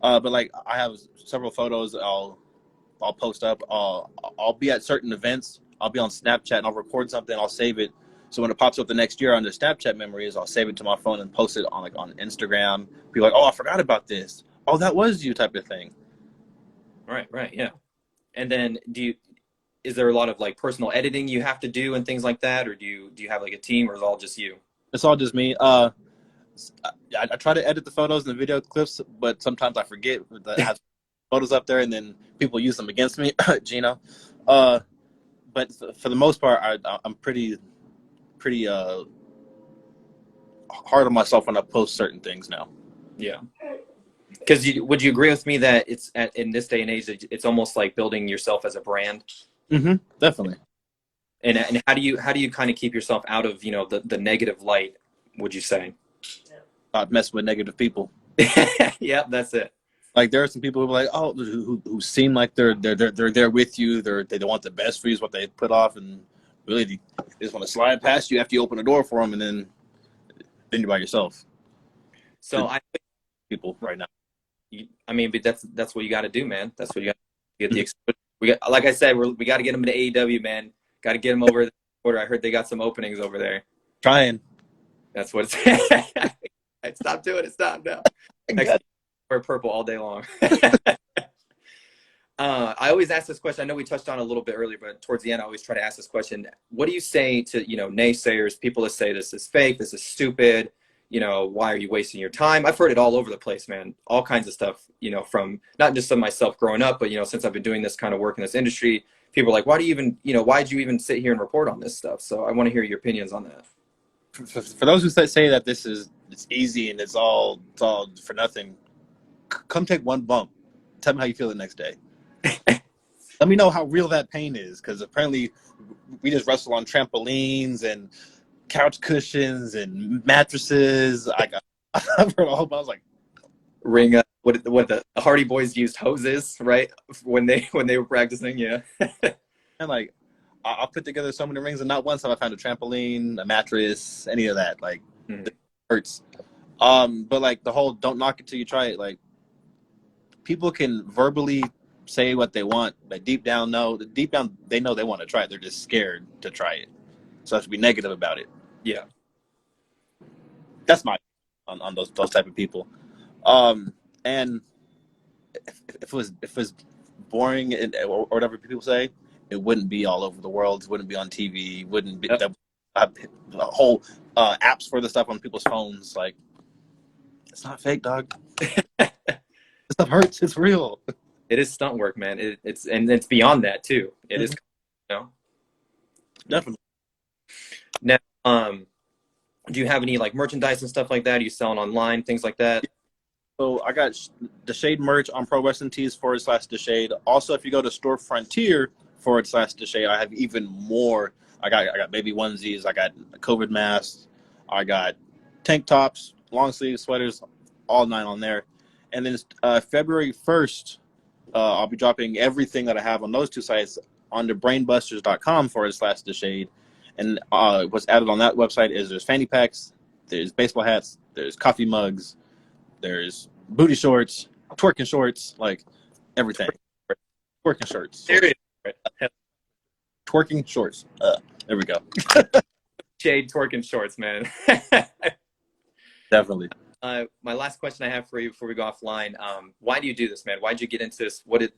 But like I have several photos I'll post up. I'll be at certain events. I'll be on Snapchat and I'll record something. I'll save it. So when it pops up the next year under Snapchat memories, I'll save it to my phone and post it on Instagram. Be like, oh, I forgot about this. Oh, that was you, type of thing. Right, yeah. And then is there a lot of like personal editing you have to do and things like that, or do you have like a team, or is it all just you? It's all just me. I try to edit the photos and the video clips, but sometimes I forget that I have photos up there, and then people use them against me, GINO. But for the most part, I'm pretty hard on myself when I post certain things now. Yeah. Because would you agree with me that in this day and age, it's almost like building yourself as a brand? Mm-hmm. Definitely. And how do you kind of keep yourself out of the negative light? Would you say? Not messing with negative people. Yeah, that's it. Like there are some people who are like, oh, who seem like they're there with you. They don't want the best for you is what they put off, and really they just want to slide past you after you open the door for them, and then you're by yourself. So I People right now. I mean, but that's what you got to do, man. That's what you got to get the exposure. We got, like I said, we got to get them to AEW, man. Got to get them over the border. I heard they got some openings over there. Trying. That's what it's. Stop doing it. Stop now. Next, wear purple all day long. I always ask this question. I know we touched on it a little bit earlier, but towards the end, I always try to ask this question. What do you say to, naysayers, people that say this is fake, this is stupid, why are you wasting your time? I've heard it all over the place, man. All kinds of stuff, from not just of myself growing up, but, since I've been doing this kind of work in this industry, people are like, why do you even, why'd you even sit here and report on this stuff? So I want to hear your opinions on that. For those who say that it's easy and it's all for nothing, come take one bump. Tell me how you feel the next day. Let me know how real that pain is, because apparently we just wrestle on trampolines and couch cushions and mattresses. I've heard a whole bunch. I was like, ring what the Hardy Boys used hoses, right? When they were practicing, yeah. and like I'll put together so many rings, and not once have I found a trampoline, a mattress, any of that. Like it hurts. But like the whole don't knock it till you try it. Like people can verbally say what they want, but deep down they know they want to try it. They're just scared to try it, so I have to be negative about it. Yeah, that's my on those type of people. And if it was boring or whatever people say, it wouldn't be all over the world. It wouldn't be on TV. Wouldn't be the whole apps for the stuff on people's phones. Like it's not fake, dog. This stuff hurts. It's real. It is stunt work, man. It's beyond that too. It is, definitely. Now, do you have any like merchandise and stuff like that? Are you selling online, things like that? So I got the Shade merch on Pro Wrestling Tees /The Shade. Also, if you go to Store Frontier /The Shade, I have even more. I got baby onesies. I got COVID masks. I got tank tops, long sleeve sweaters, all 9 on there. And then February 1st, I'll be dropping everything that I have on those 2 sites on the brainbusters.com /The Shade. And what's added on that website is there's fanny packs, there's baseball hats, there's coffee mugs, there's booty shorts, twerking shorts, like everything. Twerking shorts. Twerking shorts. There we go. Shade twerking shorts, man. Definitely. My last question I have for you before we go offline, why do you do this, man? Why'd you get into this? What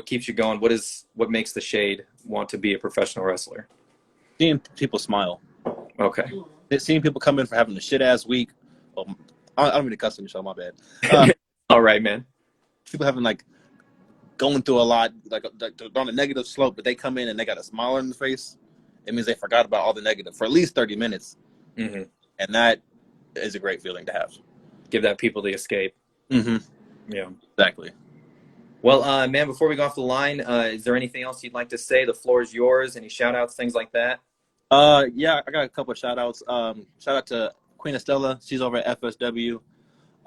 keeps you going? What makes the Shade want to be a professional wrestler? Seeing people smile. Okay. Seeing people come in for having a shit ass week. Oh, I don't mean to cuss on the show, my bad. All right, man. People having like going through a lot, like they're on a negative slope, but they come in and they got a smile on their face. It means they forgot about all the negative for at least 30 minutes. Mm-hmm. And that is a great feeling to have. Give that people the escape. Mm-hmm. Yeah. Exactly. Well, man, before we go off the line, is there anything else you'd like to say? The floor is yours. Any shout outs, things like that? Yeah, I got a couple of shout outs. Shout out to Queen Estella. She's over at FSW.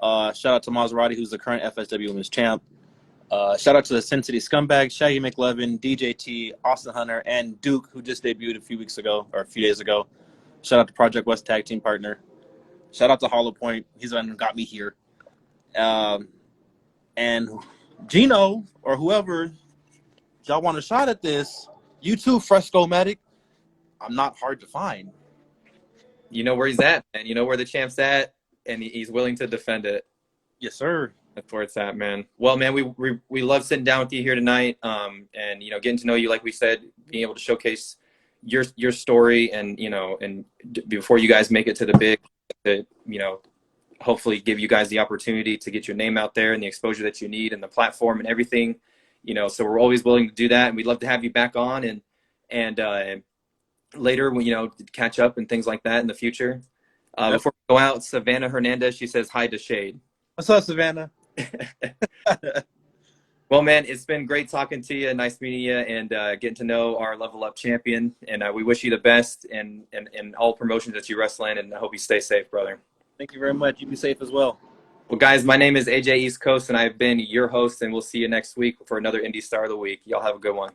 Shout out to Maserati, who's the current FSW Women's Champ. Shout out to the Sin City Scumbags, Shaggy McLevin, DJT, Austin Hunter, and Duke, who just debuted a few days ago. Shout out to Project West Tag Team Partner. Shout out to Hollow Point. He's the one who got me here. And GINO, or whoever, y'all want a shot at this, you too, Fresco-matic. I'm not hard to find. You know where he's at, man. You know where the champ's at, and he's willing to defend it. Yes, sir. That's where it's at, man. Well, man, we love sitting down with you here tonight, and getting to know you, like we said, being able to showcase your story, and and before you guys make it to the big, to hopefully give you guys the opportunity to get your name out there and the exposure that you need and the platform and everything. So we're always willing to do that, and we'd love to have you back on and later, catch up and things like that in the future. Before we go out, Savannah Hernandez, she says hi to Shade. What's up, Savannah? Well, man, it's been great talking to you. Nice meeting you and getting to know our Level Up champion. And we wish you the best in all promotions that you wrestle in, and I hope you stay safe, brother. Thank you very much. You be safe as well. Well, guys, my name is AJ East Coast, and I've been your host, and we'll see you next week for another Indie Star of the Week. Y'all have a good one.